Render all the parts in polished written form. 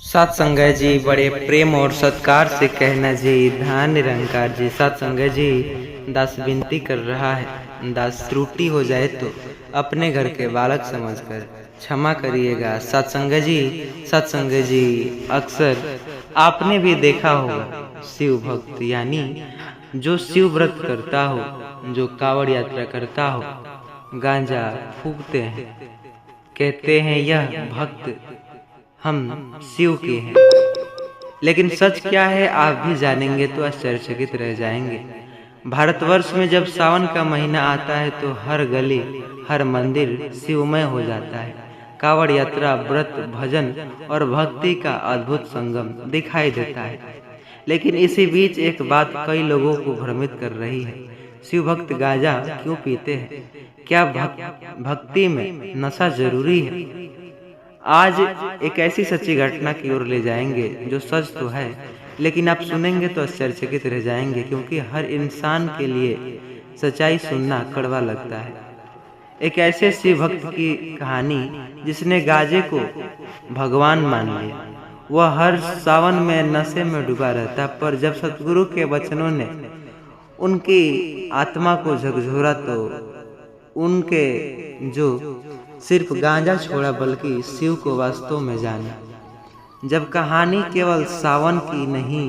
सत्संग जी बड़े प्रेम और सत्कार से कहना जी, ध्यान निरंकार जी। सत्संग जी दास विनती कर रहा है, दास त्रुटि हो जाए तो अपने घर के बालक समझकर क्षमा करिएगा। सत्संग जी अक्सर आपने भी देखा होगा, शिव भक्त यानी जो शिव व्रत करता हो, जो कावड़ यात्रा करता हो, गांजा फूकते हैं, कहते हैं यह भक्त हम शिव के हैं। लेकिन सच क्या है आप भी जानेंगे तो आश्चर्यचकित रह जाएंगे। भारतवर्ष में जब सावन का महीना आता है तो हर गली हर मंदिर शिवमय हो जाता है। कावड़ यात्रा, व्रत, भजन और भक्ति का अद्भुत संगम दिखाई देता है। लेकिन इसी बीच एक बात कई लोगों को भ्रमित कर रही है, शिव भक्त गांजा क्यों पीते हैं? क्या भक्ति में नशा जरूरी है? आज एक ऐसी सच्ची घटना की ओर ले जाएंगे जो सच तो है, लेकिन आप सुनेंगे तो आश्चर्यचकित रह जाएंगे, क्योंकि हर इंसान के लिए सच्चाई सुनना कड़वा लगता है। एक ऐसे शिव भक्त की कहानी जिसने गांजे को भगवान मान लिया। वह हर सावन में नशे में डूबा रहता, पर जब सतगुरु के वचनों ने उनकी आत्मा को झकझोरा तो उनके जो सिर्फ गांजा छोड़ा बल्कि शिव को वास्तव में जाना। जब कहानी केवल सावन की नहीं,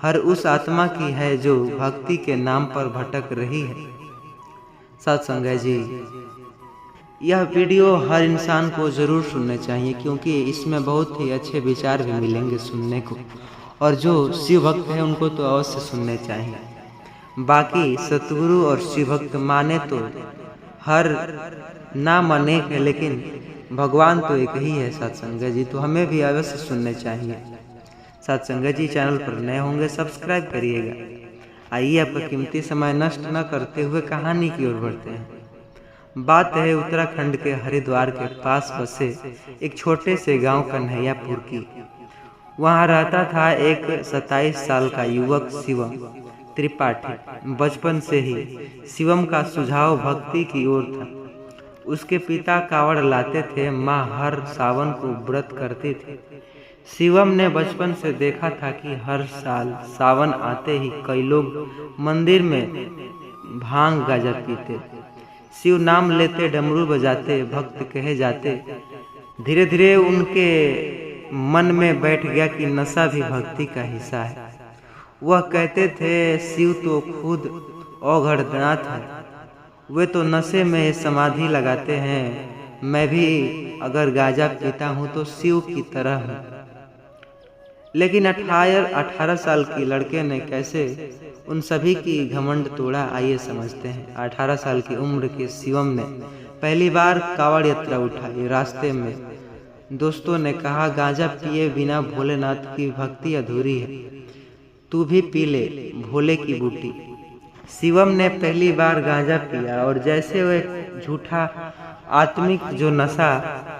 हर उस आत्मा की है जो भक्ति के नाम पर भटक रही है। सत्संग जी, यह वीडियो हर इंसान को जरूर सुनना चाहिए, क्योंकि इसमें बहुत ही अच्छे विचार भी मिलेंगे सुनने को, और जो शिव भक्त है उनको तो अवश्य सुनने चाहिए। बाकी सतगुरु और शिव भक्त माने तो हर नाम अनेक है, लेकिन भगवान तो एक ही है। सत्संग जी तो हमें भी अवश्य सुनने चाहिए। सत्संग जी चैनल पर नए होंगे सब्सक्राइब करिएगा। आइए आपका कीमती समय नष्ट न करते हुए कहानी की ओर बढ़ते हैं। बात है उत्तराखंड के हरिद्वार के पास बसे एक छोटे से गांव कन्हैयापुर की। वहां रहता था एक 27 साल का युवक शिवम त्रिपाठी। बचपन से ही शिवम का सुझाव भक्ति की ओर था। उसके पिता कावड़ लाते थे, माँ हर सावन को व्रत करती थी। शिवम ने बचपन से देखा था कि हर साल सावन आते ही कई लोग मंदिर में भांग गांजा पीते, शिव नाम लेते, डमरू बजाते, भक्त कहे जाते। धीरे धीरे उनके मन में बैठ गया कि नशा भी भक्ति का हिस्सा है। वह कहते थे शिव तो खुद औघड़नाथ है, वे तो नशे में समाधि लगाते हैं, मैं भी अगर गांजा पीता हूँ तो शिव की तरह हूँ। लेकिन 18 साल की लड़के ने कैसे उन सभी की घमंड तोड़ा, आइए समझते हैं। 18 साल की उम्र के शिवम ने पहली बार कावड़ यात्रा उठाई। रास्ते में दोस्तों ने कहा, गांजा पिए बिना भोलेनाथ की भक्ति अधूरी है, तू भी पी ले भोले की बूटी। शिवम ने पहली बार गांजा पिया और जैसे वह झूठा आत्मिक जो नशा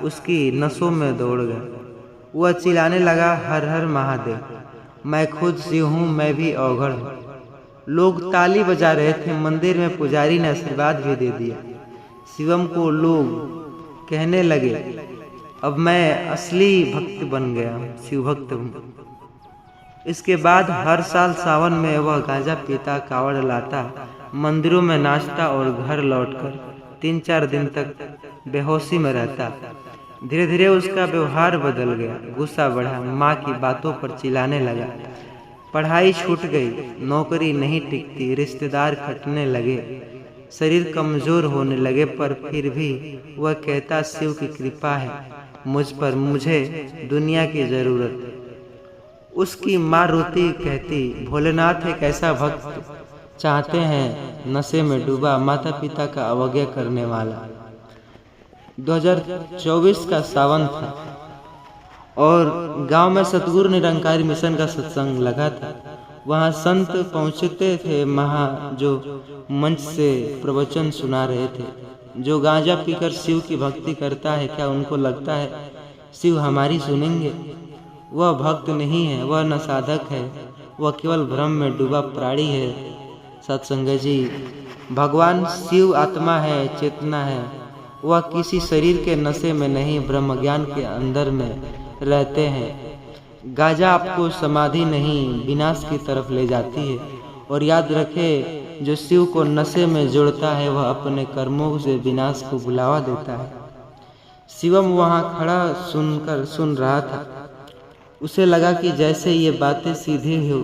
उसकी नसों में दौड़ गया। वह चिल्लाने लगा, हर हर महादेव, मैं खुद शिव हूँ, मैं भी औघड़ हूँ। लोग ताली बजा रहे थे। मंदिर में पुजारी ने आशीर्वाद भी दे दिया। शिवम को लोग कहने लगे, अब मैं असली भक्त बन गया, शिव भक्त हूँ। इसके बाद हर साल सावन में वह गांजा पीता, कावड़ लाता, मंदिरों में नाचता और घर लौटकर 3-4 दिन तक बेहोशी में रहता। धीरे धीरे उसका व्यवहार बदल गया, गुस्सा बढ़ा, माँ की बातों पर चिल्लाने लगा। पढ़ाई छूट गई, नौकरी नहीं टिकती, रिश्तेदार कटने लगे, शरीर कमजोर होने लगे, पर फिर भी वह कहता शिव की कृपा है मुझ पर, मुझे दुनिया की जरूरत। उसकी माँ रोती कहती, भोलेनाथ एक ऐसा भक्त चाहते हैं नशे में डूबा, माता पिता का अवज्ञा करने वाला। 2024 का सावन था और गांव में सतगुरु निरंकारी मिशन का सत्संग लगा था। वहां संत पहुंचते थे, जो मंच से प्रवचन सुना रहे थे। जो गांजा पीकर शिव की भक्ति करता है, क्या उनको लगता है शिव हमारी सुनेंगे? वह भक्त नहीं है, वह न साधक है, वह केवल भ्रम में डूबा प्राणी है। सत्संग जी, भगवान शिव आत्मा है, चेतना है। वह किसी शरीर के नशे में नहीं, ब्रह्म ज्ञान के अंदर में रहते हैं। गांजा आपको समाधि नहीं विनाश की तरफ ले जाती है। और याद रखे, जो शिव को नशे में जोड़ता है वह अपने कर्मों से विनाश को बुलावा देता है। शिवम वहाँ खड़ा सुन रहा था। उसे लगा कि जैसे ये बातें सीधे हो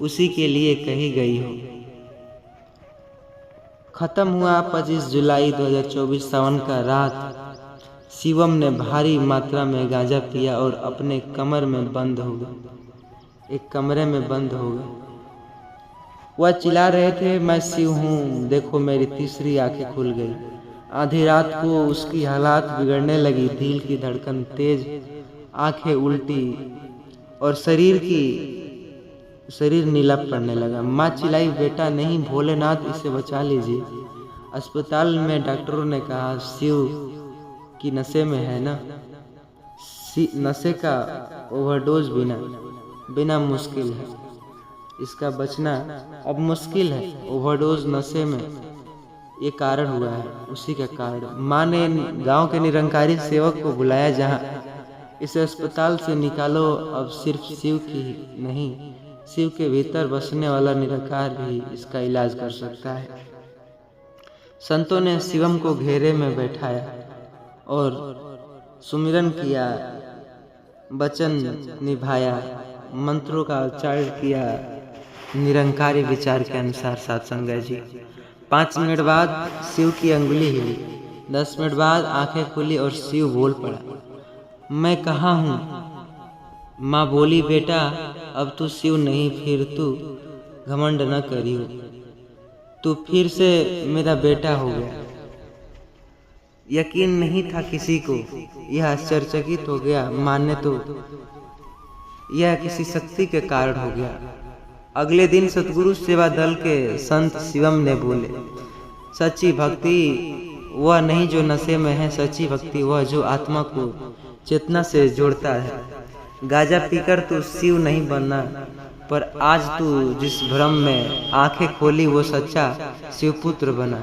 उसी के लिए कही गई हो। खत्म हुआ 25 जुलाई 2024 सावन का रात। शिवम ने भारी मात्रा में गांजा पिया और अपने एक कमरे में बंद हो गए। वह चिल्ला रहे थे, मैं शिव हूँ, देखो मेरी तीसरी आंखें खुल गई। आधी रात को उसकी हालात बिगड़ने लगी। दिल की धड़कन तेज, आंखें उल्टी और शरीर नीला पड़ने लगा। माँ चिल्लाई, बेटा नहीं, भोलेनाथ इसे बचा लीजिए। अस्पताल में डॉक्टरों ने कहा, शिव की नशे में है ना। नशे का ओवरडोज बिना मुश्किल है, इसका बचना अब मुश्किल है। ओवरडोज नशे में ये कारण हुआ है, उसी का कारण। माँ ने गांव के निरंकारी सेवक को बुलाया, जहां इसे अस्पताल से निकालो। अब सिर्फ शिव की नहीं, शिव के भीतर बसने वाला निराकार भी इसका इलाज कर सकता है। संतों ने शिवम को घेरे में बैठाया और सुमिरन किया, वचन निभाया, मंत्रों का उच्चारण किया निरंकारी विचार के अनुसार। सत्संग जी 5 मिनट बाद शिव की अंगुली हिली। 10 मिनट बाद आंखें खुली और शिव बोल पड़ा, मैं कहाँ हूँ। माँ बोली, बेटा अब तू शिव नहीं, फिर तू घमंड न करियो, तू फिर से मेरा बेटा हो गया। यकीन नहीं था किसी को, यह आश्चर्यचकित हो गया। माने तो यह किसी शक्ति के कारण हो गया। अगले दिन सतगुरु सेवा दल के संत शिवम ने बोले, सच्ची भक्ति वह नहीं जो नशे में है, सच्ची भक्ति वह जो आत्मा को चेतना से जोड़ता है। गांजा पीकर तू शिव नहीं बनना, पर आज तू जिस भ्रम में आंखें खोली वो सच्चा शिवपुत्र बना।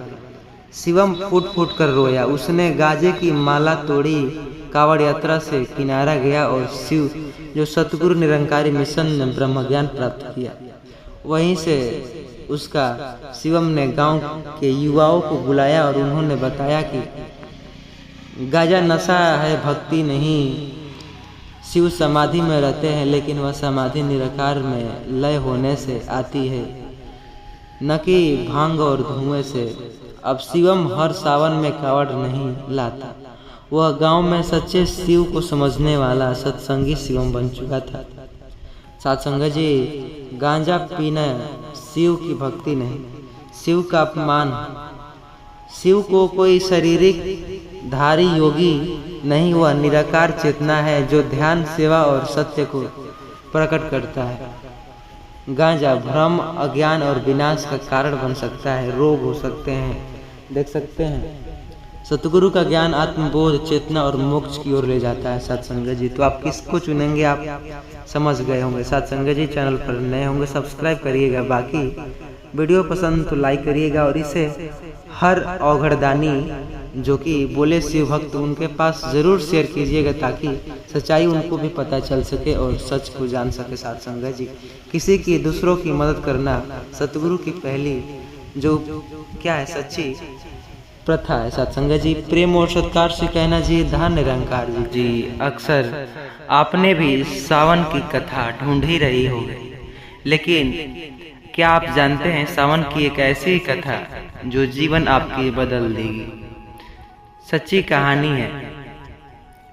शिवम फूट कर रोया। उसने गांजे की माला तोड़ी, कावड़ यात्रा से किनारा गया और शिव जो सतगुरु निरंकारी मिशन ने ब्रह्म ज्ञान प्राप्त किया, वहीं से उसका शिवम ने गांव के युवाओं को बुलाया और उन्होंने बताया कि गांजा नशा है, भक्ति नहीं। शिव समाधि में रहते हैं, लेकिन वह समाधि निराकार में लय होने से आती है, न कि भांग और धुएं से। अब शिवम हर सावन में कावड़ नहीं लाता, वह गांव में सच्चे शिव को समझने वाला सत्संगी शिवम बन चुका था। सत्संग जी, गांजा पीना शिव की भक्ति नहीं, शिव का अपमान। शिव को कोई शारीरिक धारी योगी नहीं, वह निराकार चेतना है जो ध्यान, सेवा और सत्य को प्रकट करता है। गांजा भ्रम, अज्ञान और विनाश का कारण बन सकता है, रोग हो सकते हैं। देख सकते हैं सतगुरु का ज्ञान आत्मबोध, चेतना और मोक्ष की ओर ले जाता है। सत्संग जी, तो आप किसको चुनेंगे आप समझ गए होंगे। सत्संग जी, चैनल पर नए होंगे सब्सक्राइब करिएगा। बाकी वीडियो पसंद तो लाइक करिएगा और इसे हर अवघड़दानी जो कि बोले शिव भक्त उनके पास ज़रूर शेयर कीजिएगा, ताकि सच्चाई उनको भी पता चल सके और सच को जान सके। सत्संग जी, किसी की दूसरों की मदद करना सतगुरु की पहली जो क्या है सच्ची प्रथा है। सत्संग जी, प्रेम और सत्कार से कहना जी, धन निरंकार जी। अक्सर आपने भी सावन की कथा ढूंढ ही रही होगी, लेकिन क्या आप जानते हैं सावन की एक ऐसी कथा जो जीवन आपकी बदल देगी। सच्ची कहानी है,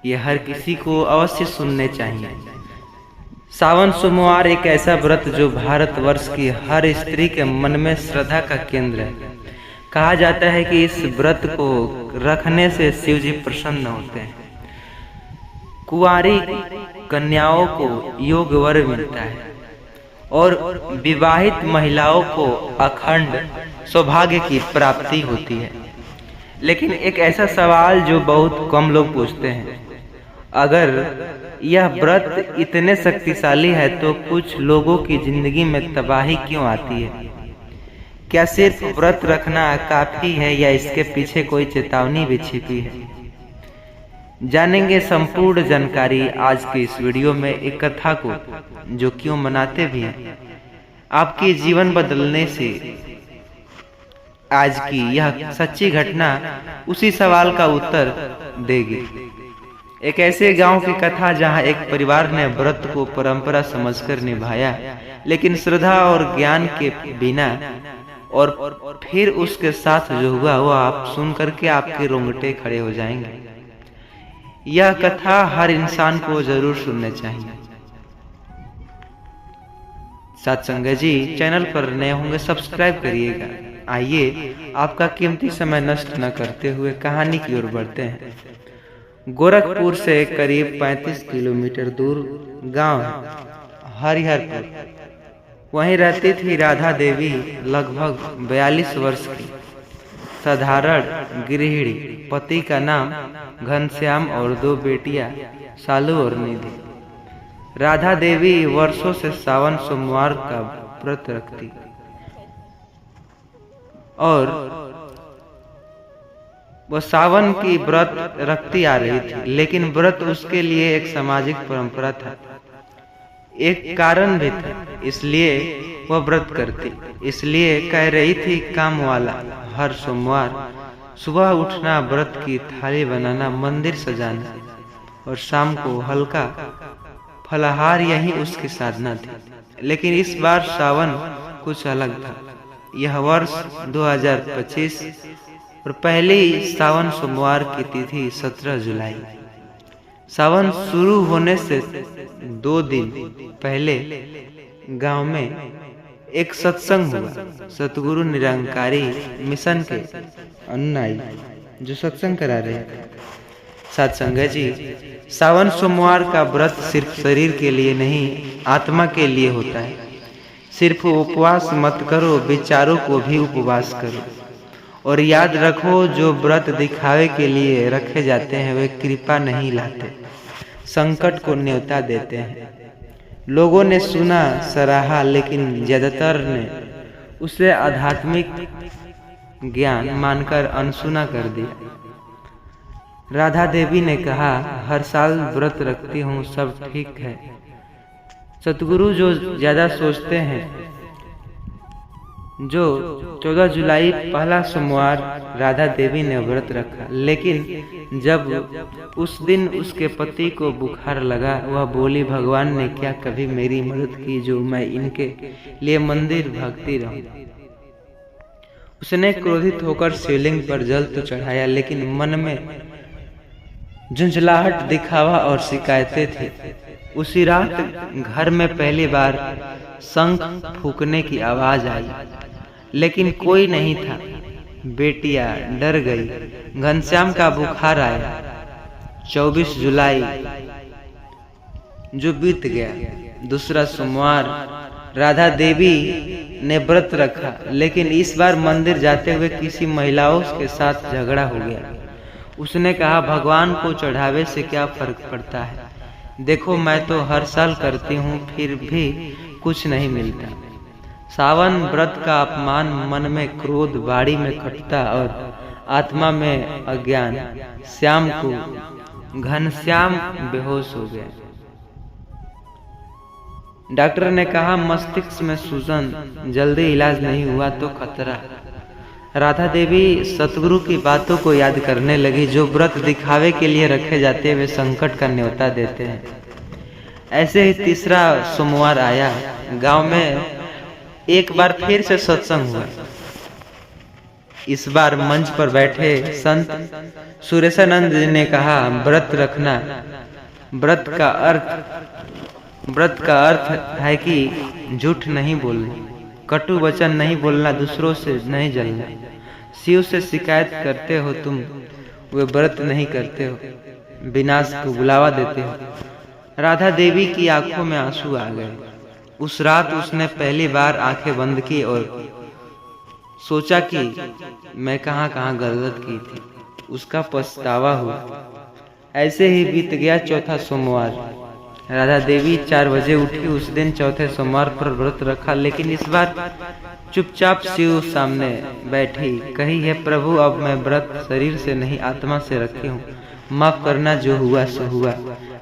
यह हर किसी को अवश्य सुनने चाहिए। सावन सोमवार एक ऐसा व्रत जो भारतवर्ष की हर स्त्री के मन में श्रद्धा का केंद्र है। कहा जाता है कि इस व्रत को रखने से शिव जी प्रसन्न होते हैं। कुंवारी कन्याओं को योग वर मिलता है और विवाहित महिलाओं को अखंड सौभाग्य की प्राप्ति होती है। लेकिन एक ऐसा सवाल जो बहुत कम लोग पूछते हैं, अगर यह व्रत इतने शक्तिशाली है तो कुछ लोगों की जिंदगी में तबाही क्यों आती है? क्या सिर्फ व्रत रखना काफी है या इसके पीछे कोई चेतावनी भी छिपी है? जानेंगे संपूर्ण जानकारी आज के इस वीडियो में एक कथा को, जो क्यों मनाते भी हैं। आपके जीवन बदलने से आज की यह सच्ची घटना उसी सवाल का उत्तर देगी। एक ऐसे गांव की कथा जहां एक परिवार ने व्रत को परंपरा समझकर निभाया, लेकिन श्रद्धा और ज्ञान के बिना, और फिर उसके साथ जो हुआ वो आप सुन करके आपके रोंगटे खड़े हो जाएंगे। यह कथा हर इंसान को जरूर सुननी चाहिए। सत्संग जी, चैनल पर नए होंगे सब्सक्राइब करिएगा। आइए आपका कीमती समय नष्ट न करते हुए कहानी की ओर बढ़ते हैं। गोरखपुर से करीब 35 किलोमीटर दूर गांव है हरिहरपुर। वहीं रहती थी राधा देवी, लगभग 42 वर्ष की, साधारण गृहिणी। पति का नाम घनश्याम और 2 बेटियां सालू और निधि। राधा देवी वर्षों से सावन सोमवार का व्रत रखती और वह सावन की व्रत रखती आ रही थी, लेकिन व्रत उसके लिए एक सामाजिक परंपरा था, एक कारण भी था, इसलिए वह व्रत करती। इसलिए कह रही थी काम वाला, हर सोमवार सुबह उठना, व्रत की थाली बनाना, मंदिर सजाना और शाम को हल्का फलाहार, यही उसकी साधना थी। लेकिन इस बार सावन कुछ अलग था। यह वर्ष 2025 और पहली सावन सोमवार की तिथि 17 जुलाई। सावन शुरू होने से 2 दिन पहले गांव में एक सत्संग हुआ। सतगुरु निरंकारी मिशन के अनुयायी जो सत्संग करा रहे हैं। सत्संग जी, सावन सोमवार का व्रत सिर्फ शरीर के लिए नहीं, आत्मा के लिए होता है। सिर्फ उपवास मत करो, विचारों को भी उपवास करो। और याद रखो, जो व्रत दिखावे के लिए रखे जाते हैं वे कृपा नहीं लाते, संकट को न्योता देते हैं। लोगों ने सुना, सराहा, लेकिन ज्यादातर ने उसे आध्यात्मिक ज्ञान मानकर अनसुना कर दिया। राधा देवी ने कहा, हर साल व्रत रखती हूँ, सब ठीक है। सतगुरु जो ज्यादा सोचते हैं। जो 14 जुलाई पहला सोमवार राधा देवी ने व्रत रखा, लेकिन जब उस दिन उसके पति को बुखार लगा, वह बोली, भगवान ने क्या कभी मेरी मदद की जो मैं इनके लिए मंदिर भागती रहूं। उसने क्रोधित होकर शिवलिंग पर जल तो चढ़ाया, लेकिन मन में झुंझलाहट, दिखावा और शिकायतें थी। उसी रात घर में पहली बार शंख फूंकने की आवाज आई, लेकिन कोई नहीं था। बेटियां डर गई। घनश्याम का बुखार आया। 24 जुलाई जो बीत गया। दूसरा सोमवार राधा देवी ने व्रत रखा, लेकिन इस बार मंदिर जाते हुए किसी महिलाओं के साथ झगड़ा हो गया। उसने कहा, भगवान को चढ़ावे से क्या फर्क पड़ता है, देखो मैं तो हर साल करती हूँ, फिर भी कुछ नहीं मिलता। सावन व्रत का अपमान, मन में क्रोध, बाड़ी में खटता और आत्मा में अज्ञान। श्याम को घनश्याम बेहोश हो गया। डॉक्टर ने कहा, मस्तिष्क में सूजन, जल्दी इलाज नहीं हुआ तो खतरा। राधा देवी सतगुरु की बातों को याद करने लगी। जो व्रत दिखावे के लिए रखे जाते वे संकट का न्योता देते हैं। ऐसे ही तीसरा सोमवार आया। गांव में एक बार फिर से सत्संग हुआ। इस बार मंच पर बैठे संत सुरेशानंद जी ने कहा, व्रत रखना, व्रत का अर्थ है कि झूठ नहीं बोलना, कटु वचन नहीं बोलना, दूसरों से नहीं जलना। शिव से शिकायत करते हो तुम, वे व्रत नहीं करते हो, विनाश को बुलावा देते हो। राधा देवी की आंखों में आंसू आ गए। उस रात उसने पहली बार आंखें बंद की और सोचा कि मैं कहाँ गलत की थी। उसका पछतावा हुआ। ऐसे ही बीत गया चौथा सोमवार। राधा देवी 4 बजे उठी। उस दिन चौथे सोमवार पर व्रत रखा, लेकिन इस बार चुपचाप शिव सामने बैठी। कही, है प्रभु, अब मैं व्रत शरीर से नहीं आत्मा से रखी हूँ। माफ करना जो हुआ सो हुआ,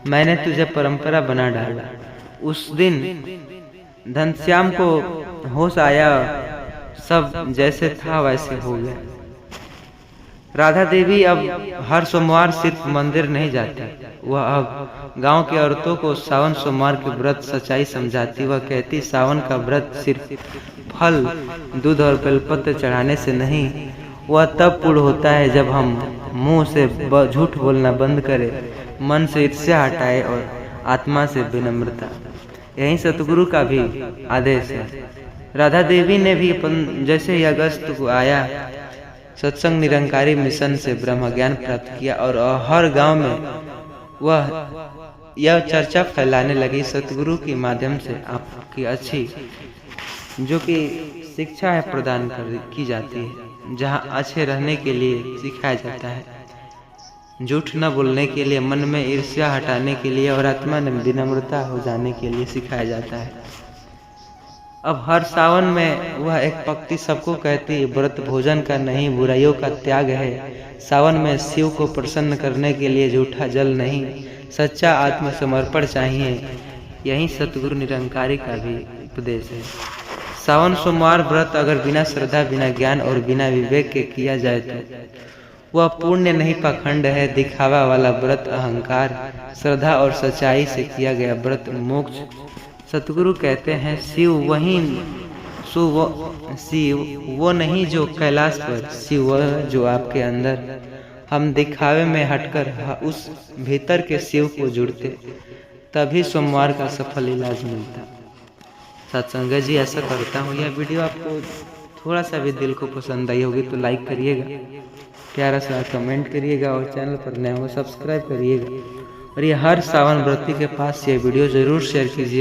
मैंने तुझे परंपरा बना डाला। उस दिन घनश्याम को होश आया, सब जैसे था वैसे हो गया। राधा देवी अब हर सोमवार सिर्फ मंदिर नहीं जाती, वह अब गांव की औरतों को सावन सोमवार के व्रत सच्चाई समझाती। वह कहती, सावन का व्रत सिर्फ फल, दूध और बेलपत्र चढ़ाने से नहीं, वह तब पूर्ण होता है जब हम मुंह से झूठ बोलना बंद करें, मन से ईर्ष्या हटाए और आत्मा से विनम्रता। यही सतगुरु का भी आदेश है। राधा देवी ने भी जैसे ही अगस्त को आया, सत्संग निरंकारी मिशन से ब्रह्म ज्ञान प्राप्त किया और हर गांव में वह यह चर्चा फैलाने लगी। सतगुरु के माध्यम से आपकी अच्छी जो कि शिक्षा है प्रदान की जाती है, जहां अच्छे रहने के लिए सिखाया जाता है, झूठ न बोलने के लिए, मन में ईर्ष्या हटाने के लिए और आत्मा में विनम्रता हो जाने के लिए सिखाया जाता है। अब हर सावन में वह एक पंक्ति सबको कहती, व्रत भोजन का नहीं, बुराइयों का त्याग है। सावन में शिव को प्रसन्न करने के लिए झूठा जल नहीं, सच्चा आत्मसमर्पण चाहिए। यही सतगुरु निरंकारी का भी उपदेश है। सावन सोमवार व्रत अगर बिना श्रद्धा, बिना ज्ञान और बिना विवेक के किया जाए तो वह पुण्य नहीं, पाखंड है। दिखावा वाला व्रत अहंकार, श्रद्धा और सच्चाई से किया गया व्रत मोक्ष। सतगुरु कहते हैं, शिव वो नहीं जो कैलाश पर, शिव वह जो आपके अंदर। हम दिखावे में हटकर उस भीतर के शिव को जुड़ते, तभी सोमवार का सफल इलाज मिलता। सत्संग जी, ऐसा करता हूँ। यह वीडियो आपको थोड़ा सा भी दिल को पसंद आई होगी तो लाइक करिएगा, प्यारा सा कमेंट करिएगा और चैनल पर नए हो सब्सक्राइब करिएगा। और ये हर सावन व्रती के पास ये वीडियो जरूर शेयर कीजिए।